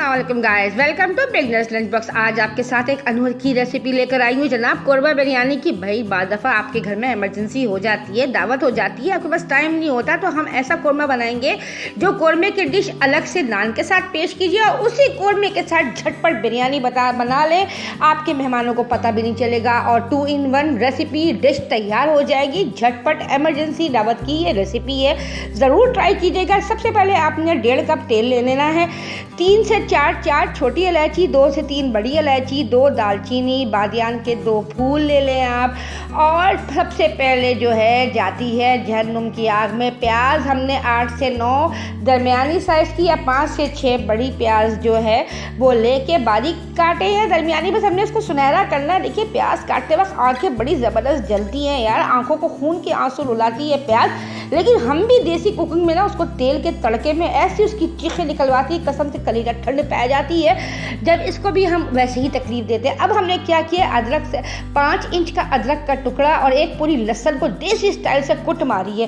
अस्सलाम वालेकुम guys, welcome to beginners lunch box. आज आपके साथ एक अनोखी रेसिपी लेकर आई हूँ जनाब, कोरमा बिरयानी की। भाई बाद दफ़ा आपके घर में इमरजेंसी हो जाती है, दावत हो जाती है, आपके पास टाइम नहीं होता, तो हम ऐसा कोरमा बनाएंगे जो कोरमे की डिश अलग से नान के साथ पेश कीजिए और उसी कोरमे के साथ झटपट बिरयानी बना ले। आपके मेहमानों को पता भी नहीं चलेगा और 2 in 1 रेसिपी डिश तैयार हो जाएगी। झटपट इमरजेंसी दावत की ये रेसिपी है, ज़रूर ट्राई कीजिएगा। सबसे पहले आपने 1.5 कप तेल ले लेना है, 3 से 4 छोटी इलायची, 2 से 3 बड़ी इलायची, 2 दालचीनी, बादियान के 2 फूल ले लें आप। और सबसे पहले जो है जाती है जहन्नुम की आग में प्याज। हमने 8 से 9 दरमियानी साइज़ की या 5 से 6 बड़ी प्याज जो है वो लेके बारीक काटे हैं दरमियानी। बस हमने इसको सुनहरा करना है। देखिए प्याज काटते वक्त आंखें बड़ी ज़बरदस्त जलती हैं यार, आंखों को खून के आंसू रुलाती है प्याज, लेकिन हम भी देसी कुकिंग में ना उसको तेल के तड़के में ऐसी उसकी चीखें निकलवाती है, कसम से कलीजा ठंड पै जाती है जब इसको भी हम वैसे ही तकलीफ देते हैं। अब हमने क्या किया, अदरक से 5 इंच का अदरक का टुकड़ा और एक पूरी लहसुन को देसी स्टाइल से कुट मारी है।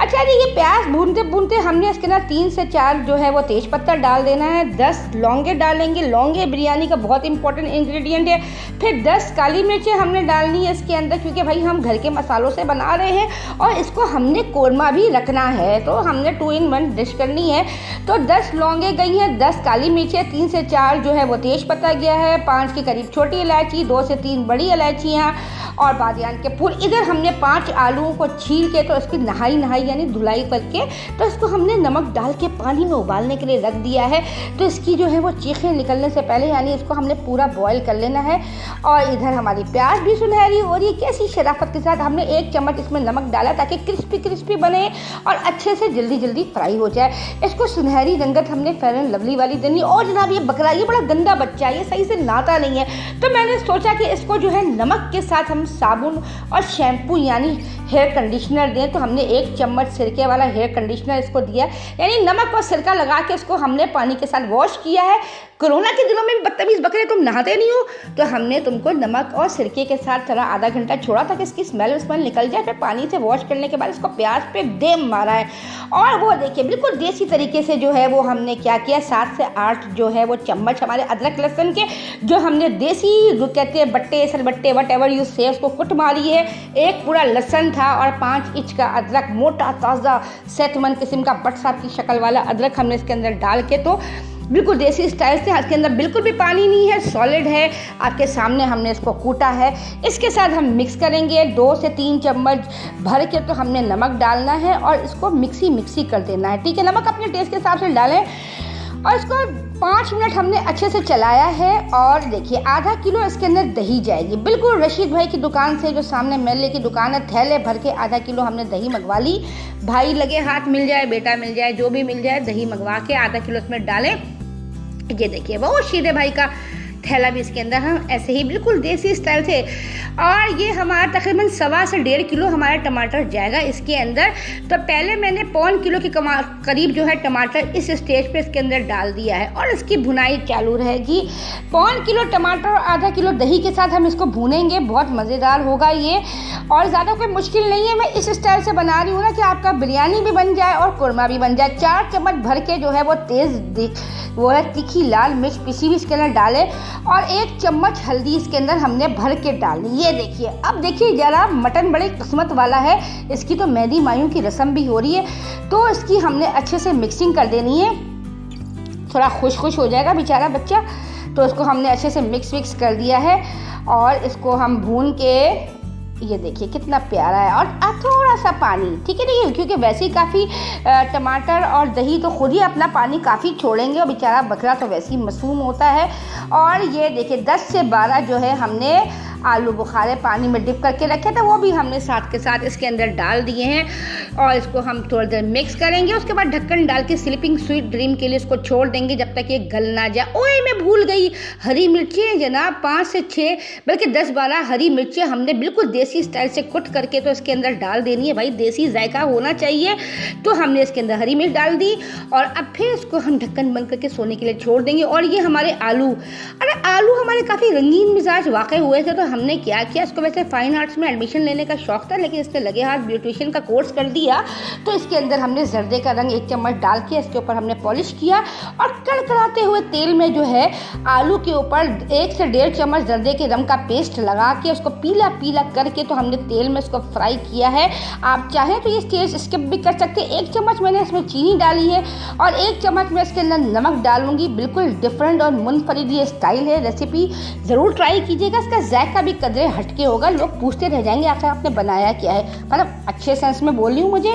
अच्छा जी, ये प्याज भूनते भूनते हमने इसके ना 3 से 4 जो है वो तेज पत्ता डाल देना है, 10 लौंगे डालेंगे। लौंगे बिरयानी का बहुत इंपॉर्टेंट इंग्रेडिएंट है। फिर 10 काली मिर्चें हमने डालनी है इसके अंदर, क्योंकि भाई हम घर के मसालों से बना रहे हैं और इसको हमने कोरमा भी रखना है, तो हमने 2 in 1 डिश करनी है। तो 10 लौंगे गई हैं, 10 काली मिर्चें, 3 से 4 जो है वो तेज पत्ता गया है, 5 के करीब छोटी इलायची, 2 से 3 बड़ी इलायचियाँ और बादियान के फूल। इधर हमने 5 आलूओं को छील के तो इसकी नहाई यानी धुलाई करके तो इसको हमने नमक डाल के पानी में उबालने के लिए रख दिया है। तो इसकी जो है वो चीखें निकलने से पहले यानी इसको हमने पूरा बॉयल कर लेना है। और इधर हमारी प्याज भी सुनहरी हो रही है, कैसी शराफत के साथ हमने 1 चम्मच इसमें नमक डाला ताकि क्रिस्पी बने और अच्छे से जल्दी फ्राई हो जाए। इसको सुनहरी रंगत हमने फेयर एंड लवली वाली देनी। और जनाब ये बकरा ये बड़ा गंदा बच्चा है, ये सही से नहाता नहीं है, तो मैंने सोचा कि इसको जो है नमक के साथ हम साबुन और शैम्पू यानी हेयर कंडीशनर दें। तो हमने 1 चम्मच सिरके वाला हेयर कंडीशनर इसको दिया, यानी नमक और सिरका लगा के इसको हमने पानी के साथ वॉश किया है। कोरोना के दिनों में बदतमीज़ बकरे तुम नहाते नहीं हो, तो हमने तुमको नमक और सिरके के साथ थोड़ा आधा घंटा छोड़ा ताकि इसकी स्मेल निकल जाए। फिर पानी से वॉश करने के बाद इसको प्याज पे डेम मारा है। और वो देखिए बिल्कुल देसी तरीके से जो है वो हमने क्या किया, 7 से 8 जो है वो चम्मच हमारे अदरक लहसुन के जो हमने देसी जो कहते हैं बट्टे सरबट्टे वट एवर यूज से उसको कुट मारी है। एक पूरा लहसुन था और 5 इंच का अदरक, मोटा ताज़ा सेहतमंद किस्म का बट साहब की शक्ल वाला अदरक हमने इसके अंदर डाल के तो बिल्कुल देसी स्टाइल से, इसके अंदर बिल्कुल भी पानी नहीं है, सॉलिड है, आपके सामने हमने इसको कूटा है। इसके साथ हम मिक्स करेंगे 2 से 3 चम्मच भर के तो हमने नमक डालना है और इसको मिक्सी कर देना है। ठीक है, नमक अपने टेस्ट के हिसाब से डालें और इसको 5 मिनट हमने अच्छे से चलाया है। और देखिए आधा किलो इसके अंदर दही जाएगी, बिल्कुल रशीद भाई की दुकान से जो सामने मेले की दुकान है, थैले भर के आधा किलो हमने दही मंगवा ली। भाई लगे हाथ मिल जाए, बेटा मिल जाए, जो भी मिल जाए, दही मंगवा के आधा किलो इसमें डालें। ये देखिए वो शीरे भाई का थैला भी इसके अंदर हम ऐसे ही बिल्कुल देसी स्टाइल से। और ये हमारा तकरीबन 1.25 से 1.5 किलो हमारा टमाटर जाएगा इसके अंदर। तो पहले मैंने 1.25 किलो के करीब जो है टमाटर इस स्टेज पे इसके अंदर डाल दिया है और इसकी भुनाई चालू रहेगी। 1.25 किलो टमाटर और आधा किलो दही के साथ हम इसको भूनेंगे, बहुत मज़ेदार होगा ये। और ज़्यादा कोई मुश्किल नहीं है, मैं इस स्टाइल से बना रही हूँ ना कि आपका बिरयानी भी बन जाए और कोरमा भी बन जाए। 4 चम्मच भर के जो है वो वो है तीखी लाल मिर्च पिसी भी इसके अंदर डाले और 1 चम्मच हल्दी इसके अंदर हमने भर के डालनी। ये देखिए, अब देखिए जरा मटन बड़े किस्मत वाला है, इसकी तो मेहंदी मायूं की रस्म भी हो रही है, तो इसकी हमने अच्छे से मिक्सिंग कर देनी है। थोड़ा खुश हो जाएगा बेचारा बच्चा, तो इसको हमने अच्छे से मिक्स कर दिया है और इसको हम भून के ये देखिए कितना प्यारा है। और अब थोड़ा सा पानी, ठीक है देखिए, क्योंकि वैसे ही काफ़ी टमाटर और दही तो खुद ही अपना पानी काफ़ी छोड़ेंगे और बेचारा बकरा तो वैसे ही मासूम होता है। और ये देखिए 10 से 12 जो है हमने आलू बुखारे पानी में डिप करके रखे थे, वो भी हमने साथ के साथ इसके अंदर डाल दिए हैं और इसको हम थोड़ी देर मिक्स करेंगे। उसके बाद ढक्कन डाल के स्लीपिंग स्वीट ड्रीम के लिए इसको छोड़ देंगे जब तक ये गल ना जाए। ओए मैं भूल गई, हरी मिर्चें जनाब 5 से 6 बल्कि 10-12 हरी मिर्चें हमने बिल्कुल देसी स्टाइल से कुट करके तो इसके अंदर डाल देनी है। भाई देसी जायका होना चाहिए, तो हमने इसके अंदर हरी मिर्च डाल दी और अब फिर इसको हम ढक्कन बंद करके सोने के लिए छोड़ देंगे। और ये हमारे आलू, अरे आलू हमारे काफ़ी रंगीन मिजाज वाक़ई हुए थे, तो हमने क्या किया, इसको वैसे फाइन आर्ट्स में एडमिशन लेने का शौक था, लेकिन इसने लगे हाथ ब्यूटिशियन का कोर्स कर दिया। तो इसके अंदर हमने जर्दे का रंग 1 चम्मच डाल के इसके ऊपर हमने पॉलिश किया और कड़कड़ाते हुए तेल में जो है आलू के ऊपर 1 से 1.5 चम्मच जर्दे के रंग का पेस्ट लगा के उसको पीला पीला करके तो हमने तेल में इसको फ्राई किया है। आप चाहें तो ये स्टेज स्किप भी कर सकते हैं। 1 चम्मच मैंने इसमें चीनी डाली है और 1 चम्मच मैं इसके अंदर नमक डालूंगी। बिल्कुल डिफरेंट और मुनफरिद ये स्टाइल है, रेसिपी ज़रूर ट्राई कीजिएगा। इसका जायका भी कदरे हटके होगा, लोग पूछते रह जाएंगे आखिर आपने बनाया क्या है, मतलब अच्छे सेंस में बोल रही हूँ मुझे।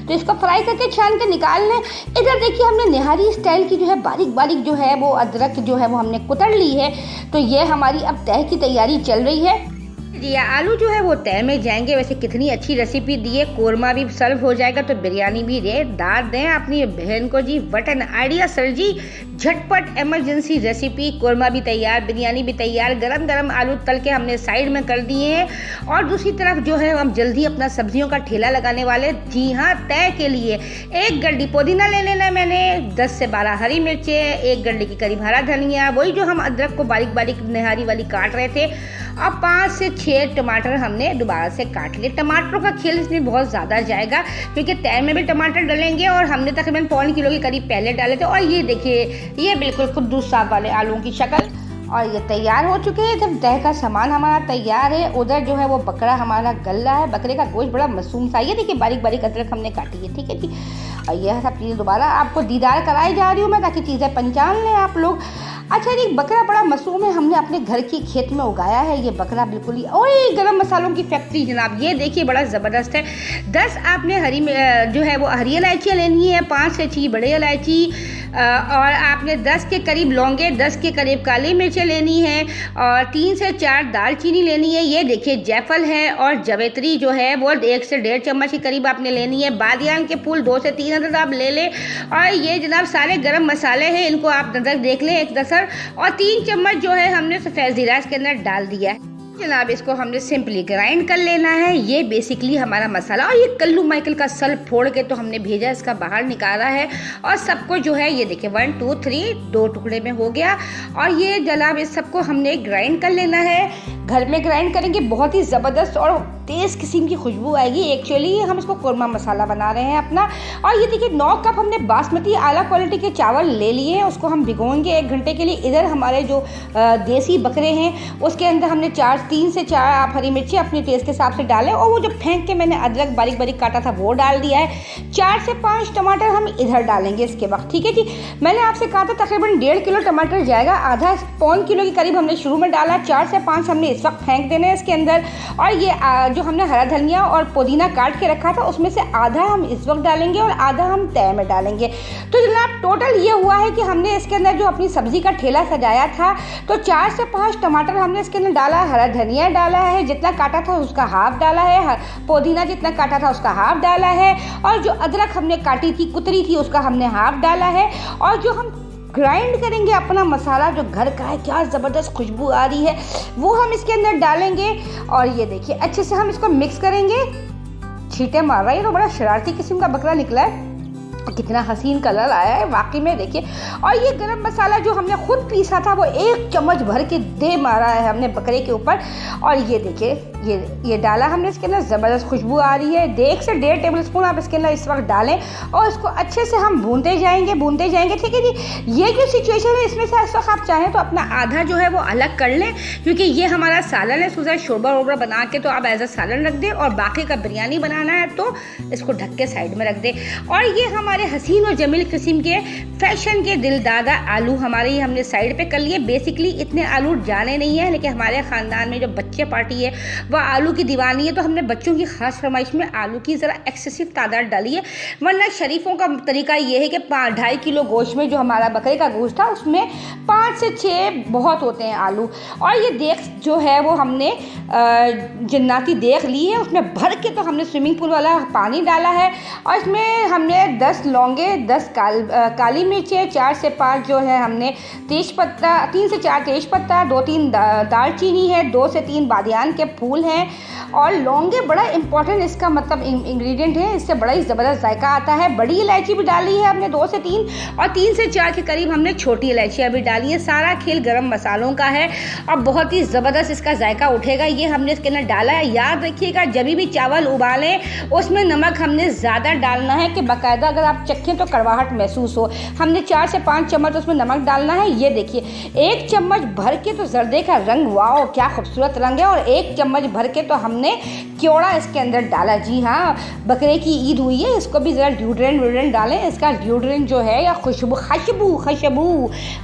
तो इसको फ्राई करके छान के निकाल लें। इधर देखिए हमने निहारी स्टाइल की जो है बारीक बारीक जो है वो अदरक जो है वो हमने कुतर ली है। तो ये हमारी अब तह की तैयारी चल रही है जी। आलू जो है वो तय में जाएंगे। वैसे कितनी अच्छी रेसिपी दी है, कोरमा भी सर्व हो जाएगा तो बिरयानी भी दाद दें अपनी बहन को जी। व्हाट एन आइडिया सर जी, झटपट इमरजेंसी रेसिपी, कोरमा भी तैयार, बिरयानी भी तैयार। गरम गरम आलू तल के हमने साइड में कर दिए हैं और दूसरी तरफ जो है हम जल्दी अपना सब्जियों का ठेला लगाने वाले। जी हाँ, तय के लिए 1 गड्डी पुदीना ले लेना मैंने, 10 से 12 हरी मिर्चें, 1 गड्डी की करीब हरा धनिया, वही जो हम अदरक को बारीक बारीक निहारी वाली काट रहे थे, और 5 से 6 टमाटर हमने दोबारा से काट लिए। टमाटरों का खेल इसमें बहुत ज़्यादा जाएगा क्योंकि तय में भी टमाटर डालेंगे और हमने तकरीबन 1.25 किलो के करीब पहले डाले थे। और ये देखिए ये बिल्कुल खुद्दूस साहब वाले आलूओं की शक्ल, और ये तैयार हो चुके हैं। जब तय का सामान हमारा तैयार है, उधर जो है वो बकरा हमारा गल रहा है। बकरे का गोश्त बड़ा मासूम सा, ये देखिए बारीक बारीक अदरक हमने काटी है, ठीक है जी। और यह सब चीज़ें दोबारा आपको दीदार कराई जा रही हूँ मैं ताकि चीज़ें पहचान लें आप लोग। अच्छा जी, बकरा बड़ा मासूम है, हमने अपने घर की खेत में उगाया है ये बकरा, बिल्कुल ही। ओए गरम मसालों की फैक्ट्री जनाब, ये देखिए बड़ा ज़बरदस्त है। 10 आपने जो है वो हरी इलायचियाँ लेनी है, 5 से 6 बड़े इलायची, और आपने 10 के करीब लौंगे, 10 के करीब काली मिर्चें लेनी है, और 3 से 4 दालचीनी लेनी है। ये देखिए जायफल है और जवेत्री जो है वो 1 से 1.5 चम्मच के करीब आपने लेनी है। बादियान के फूल 2 से 3 अदद आप ले लें। और ये जनाब सारे गरम मसाले हैं, इनको आप नज़र देख लें एक दसर। और 3 चम्मच जो है हमने सफ़ेद ज़ीरा इसके अंदर डाल दिया है जनाब। इसको हमने सिंपली ग्राइंड कर लेना है। ये बेसिकली हमारा मसाला। और ये कल्लू माइकल का सल फोड़ के तो हमने भेजा, इसका बाहर निकाला है और सबको जो है ये देखिए 1 2 3 2 टुकड़े में हो गया। और ये जनाब इस सबको हमने ग्राइंड कर लेना है। घर में ग्राइंड करेंगे बहुत ही ज़बरदस्त और तेज़ किस्म की खुशबू आएगी। एक्चुअली हम इसको कोरमा मसाला बना रहे हैं अपना। और ये देखिए 9 कप हमने बासमती आला क्वालिटी के चावल ले लिए हैं, उसको हम भिगोएंगे 1 घंटे के लिए। इधर हमारे जो देसी बकरे हैं उसके अंदर हमने 3 से 4 आप हरी मिर्ची अपने टेस्ट के हिसाब से डालें, और वो जो फेंक के मैंने अदरक बारीक बारीक काटा था वो डाल दिया है। 4 से 5 टमाटर हम इधर डालेंगे इसके वक्त, ठीक है जी। मैंने आपसे कहा था तकरीबन 1.5 किलो टमाटर जाएगा, आधा 1.25 किलो के करीब हमने शुरू में डाला, 4 से 5 हमने इस वक्त फेंक देने हैं इसके अंदर। और ये जो हमने हरा धनिया और पुदीना काट के रखा था उसमें से आधा हम इस वक्त डालेंगे और आधा हम तय में डालेंगे। तो जनाब टोटल ये हुआ है कि हमने इसके अंदर जो अपनी सब्जी का ठेला सजाया था, तो 4 से 5 टमाटर हमने इसके अंदर डाला, हरा धनिया डाला है, जितना काटा था उसका हाफ डाला है, पुदीना जितना काटा था उसका हाफ डाला है, और जो अदरक हमने काटी थी कुतरी थी उसका हमने हाफ डाला है। और जो हम ग्राइंड करेंगे अपना मसाला जो घर का है, क्या ज़बरदस्त खुशबू आ रही है, वो हम इसके अंदर डालेंगे। और ये देखिए अच्छे से हम इसको मिक्स करेंगे। छींटे मार रहा है, ये तो बड़ा शरारती किस्म का बकरा निकला है, कितना हसीन कलर आया है वाकई में देखिए। और ये गरम मसाला जो हमने खुद पीसा था वो 1 चम्मच भर के दे मारा है हमने बकरे के ऊपर। और ये देखिए ये डाला हमने इसके अंदर, ज़बरदस्त खुशबू आ रही है। 1 से 1.5 टेबल स्पून आप इसके अंदर इस वक्त डालें और इसको अच्छे से हम भूनते जाएंगे, ठीक है जी। ये जो सिचुएशन है इसमें से इस वक्त आप चाहें तो अपना आधा जो है वो अलग कर लें, क्योंकि ये हमारा सालन है, सुधा शोरबा वोरबा बना के तो आप एज अ सालन रख दें, और बाकी का बिरयानी बनाना है तो इसको ढक के साइड में रख दें। और ये हमारे हसीन और जमील किस्म के फैशन के दिलदादा आलू हमारे ये हमने साइड पे कर लिए। बेसिकली इतने आलू जाने नहीं है, लेकिन हमारे ख़ानदान में जो बच्चे पार्टी है वह आलू की दीवानी है, तो हमने बच्चों की ख़ास फरमाइश में आलू की ज़रा एक्सेसिव तादाद डाली है। वरना शरीफों का तरीका ये है कि 2.5 किलो गोश्त में जो हमारा बकरे का गोश्त था उसमें 5 से 6 बहुत होते हैं आलू। और ये देख जो है वो हमने जन्नाती देख ली है, उसमें भर के तो हमने स्विमिंग पूल वाला पानी डाला है। और इसमें हमने 10 लौंगे, 10 काली मिर्चें, 4 से 5 जो है हमने तेज़पत्ता, 3 से 4 तेज़पत्ता, 2-3 दालचीनी है, 2 से 3 बादियान के फूल हैं। और लौंगे बड़ा इंपॉर्टेंट इसका मतलब इंग्रेडिएंट है, इससे बड़ा ही ज़बरदस्त जायका आता है। बड़ी इलायची भी डाली है हमने 2 से 3, और 3 से 4 के करीब हमने छोटी इलायचियाँ भी डाली है। सारा खेल गरम मसालों का है और बहुत ही ज़बरदस्त इसका जायका उठेगा। ये हमने इसके अंदर डाला है। याद रखिएगा जब भी चावल उबालें उसमें नमक हमने ज़्यादा डालना है कि बाकायदा अगर आप चखें तो कड़वाहट महसूस हो। हमने 4 से 5 चम्मच उसमें नमक डालना है। ये देखिए 1 चम्मच भर के तो जर्दे का रंग, वाह क्या खूबसूरत रंग है। और 1 चम्मच भर के तो हमने क्योड़ा इसके अंदर डाला। जी हाँ, बकरे की ईद हुई है, इसको भी ज़रा ड्यूड्रेंट डालें। इसका ड्यूड्रेंट जो है या खुशबू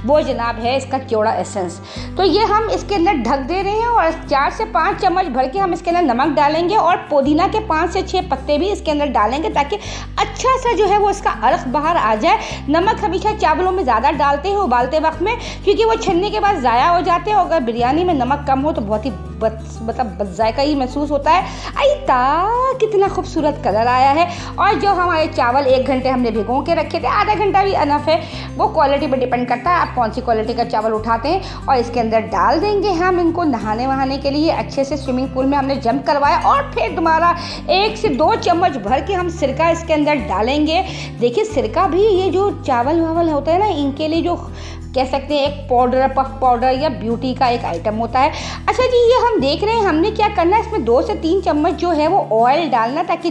वो जनाब है इसका क्योड़ा एसेंस। तो ये हम इसके अंदर ढक दे रहे हैं और 4 से 5 चम्मच भर के हम इसके अंदर नमक डालेंगे और पुदीना के 5 से 6 पत्ते भी इसके अंदर डालेंगे ताकि अच्छा सा जो है वो इसका अर्क बाहर आ जाए। नमक हमेशा चावलों में ज़्यादा डालते हैं उबालते वक्त में, क्योंकि वो छन्ने के बाद ज़ाया हो जाते हैं। और अगर बिरयानी में नमक कम हो तो बहुत ही मतलब जायका ही महसूस होता है। आईता कितना खूबसूरत कलर आया है। और जो हमारे चावल 1 घंटे हमने भिगो के रखे थे, आधा घंटा भी अनफ है, वो क्वालिटी पर डिपेंड करता है आप कौन सी क्वालिटी का चावल उठाते हैं। और इसके अंदर डाल देंगे हम इनको नहाने वहाने के लिए। अच्छे से स्विमिंग पूल में हमने जंप करवाया और फिर दोबारा 1 से 2 चम्मच भर के हम सिरका इसके अंदर डालेंगे। देखिए सिरका भी ये जो चावल वावल होता है ना, इनके लिए जो कह सकते हैं एक पाउडर, पफ पाउडर या ब्यूटी का एक आइटम होता है। अच्छा जी, ये हम देख रहे हैं हमने क्या करना है, इसमें 2 से 3 चम्मच जो है वो ऑयल डालना ताकि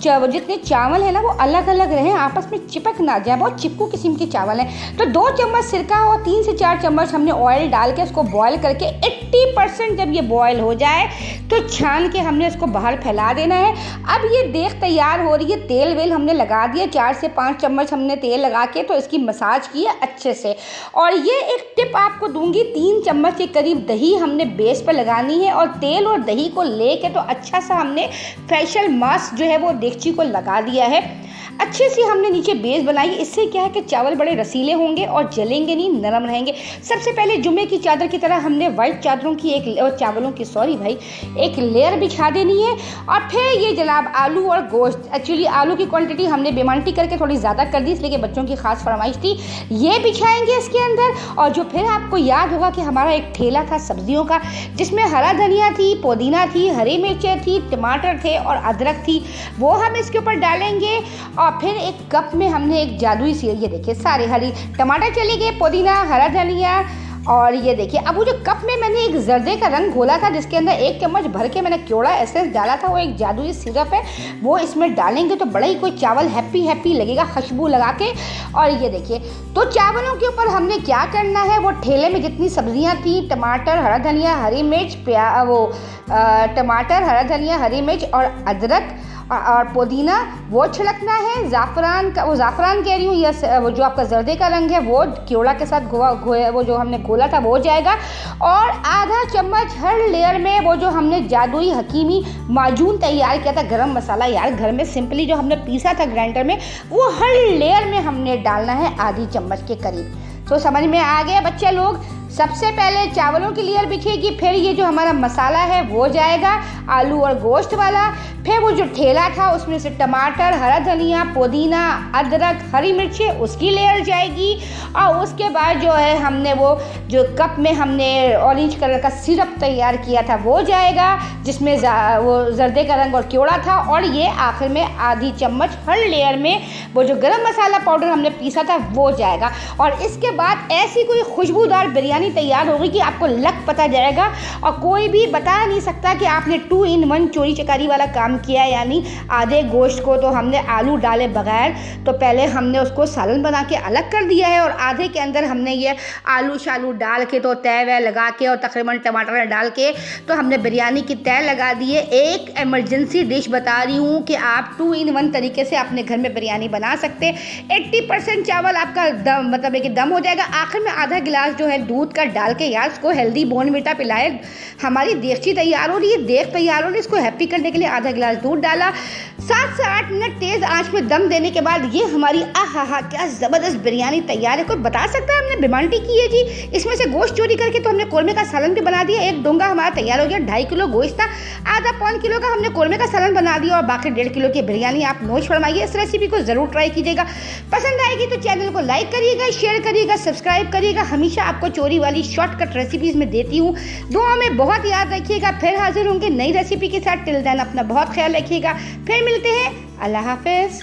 जितने चावल है ना वो अलग अलग रहें, आपस में चिपक ना जाए। बहुत चिपकू किस्म के चावल हैं। तो 2 चम्मच सिरका और 3 से 4 चम्मच हमने ऑयल डाल के इसको बॉयल करके 80% जब ये बॉयल हो जाए तो छान के हमने इसको बाहर फैला देना है। अब ये देख तैयार हो रही है, तेल वेल हमने लगा दिया, 4 से 5 चम्मच हमने तेल लगा के तो इसकी मसाज की है अच्छे से। और ये एक टिप आपको दूंगी, 3 चम्मच के करीब दही हमने बेस पर लगानी है और तेल और दही को लेके तो अच्छा सा हमने फेशियल मास्क जो है वो देगची को लगा दिया है। अच्छे से हमने नीचे बेस बनाई। इससे क्या है कि चावल बड़े रसीले होंगे और जलेंगे नहीं, नरम रहेंगे। सबसे पहले जुम्मे की चादर की तरह हमने वाइट चादरों की एक लेयर बिछा देनी है। और फिर ये जनाब आलू और गोश्त, एक्चुअली आलू की क्वांटिटी हमने बेमानटी करके थोड़ी ज़्यादा कर दी इसलिए कि बच्चों की खास फरमाइश थी। ये बिछाएंगे इसके अंदर। और जो फिर आपको याद होगा कि हमारा एक ठेला था सब्जियों का जिसमें हरा धनिया थी, पुदीना थी, हरी मिर्चें थी, टमाटर थे और अदरक थी, वो हम इसके ऊपर डालेंगे। और फिर एक कप में हमने एक जादुई सी, ये देखिए सारे हरी टमाटर चले गए, पुदीना, हरा धनिया। और ये देखिए अब वो जो कप में मैंने एक जर्दे का रंग घोला था जिसके अंदर 1 चम्मच भर के मैंने क्योड़ा एसेंस डाला था, वो एक जादुई सिरप है, वो इसमें डालेंगे तो बड़ा ही कोई चावल हैप्पी लगेगा खुशबू लगा के। और ये देखिए तो चावलों के ऊपर हमने क्या करना है, वो ठेले में जितनी सब्जियां थी, टमाटर, हरा धनिया, हरी मिर्च, टमाटर, हरा धनिया, हरी मिर्च और अदरक और पुदीना, वो छिड़कना है। ज़ाफ़रान कह रही हूँ, या वो जो आपका जर्दे का रंग है वो क्योड़ा के साथ वो जो हमने घोला था वो जाएगा। और आधा चम्मच हर लेयर में वो जो हमने जादुई हकीमी माजून तैयार किया था, गरम मसाला यार घर में सिंपली जो हमने पीसा था ग्राइंडर में, वो हर लेयर में हमने डालना है आधी चम्मच के करीब। तो समझ में आ गया बच्चे लोग। सबसे पहले चावलों की लेयर बिछेगी, फिर ये जो हमारा मसाला है वो जाएगा आलू और गोश्त वाला, फिर वो जो ठेला था उसमें से टमाटर, हरा धनिया, पुदीना, अदरक, हरी मिर्ची, उसकी लेयर जाएगी। और उसके बाद जो है हमने वो जो कप में हमने ऑरेंज कलर का सिरप तैयार किया था वो जाएगा, जिसमें वो जर्दे का रंग और क्योड़ा था। और ये आखिर में आधी चम्मच हर लेयर में वो जो गरम मसाला पाउडर हमने पीसा था वो जाएगा। और इसके बाद ऐसी कोई खुशबूदार बिरयानी तैयार होगी कि आपको लग पता जाएगा और कोई भी बता नहीं सकता कि आपने 2 in 1 चोरी चकारी वाला काम किया। यानी आधे गोश्त को तो हमने आलू डाले बगैर, तो पहले हमने उसको सालन बना के अलग कर दिया है और आधे के अंदर हमने ये आलू शालू डाल के तो तय वह लगा के और तकरीबन टमाटर डाल के तो हमने बिरयानी की तय लगा दी है। एक इमरजेंसी डिश बता रही हूँ कि आप 2 in 1 तरीके से अपने घर में बिरयानी बना सकते हैं। 80% चावल आपका दम मतलब है कि दम हो जाएगा। आखिर में आधा गिलास जो है दूध का डाल के यार उसको हेल्दी बोनवीटा पिलाए। हमारी देगची तैयार हो रही है, देग तैयार हो रही है, इसको हैप्पी करने के लिए आधा गिलास दूध डाला, 7 से 8 मिनट तेज आंच में दम देने के बाद ये हमारी आहा क्या ज़बरदस्त बिरयानी तैयार है। कोई बता सकता है हमने बेमानटी की है जी। इसमें से गोश्त चोरी करके तो हमने कोरमे का सालन भी बना दिया। एक डोंगा हमारा तैयार हो गया। 2.5 किलो गोश्त था, आधा पौन किलो का हमने कोरमे का सालन बना दिया और बाकी 1.5 किलो की बिरयानी। आप नोच फरमाइए, इस रेसिपी को ज़रूर ट्राई कीजिएगा। पसंद आएगी तो चैनल को लाइक करिएगा, शेयर करिएगा, सब्सक्राइब करिएगा। हमेशा आपको चोरी वाली शॉर्टकट रेसिपीज़ में देती हूँ। दुआ में बहुत याद रखिएगा। फिर हाजिर होंगे नई रेसिपी के साथ। टिल देन अपना बहुत ख्याल रखिएगा। फिर मिलते हैं। अल्लाह हाफिज़।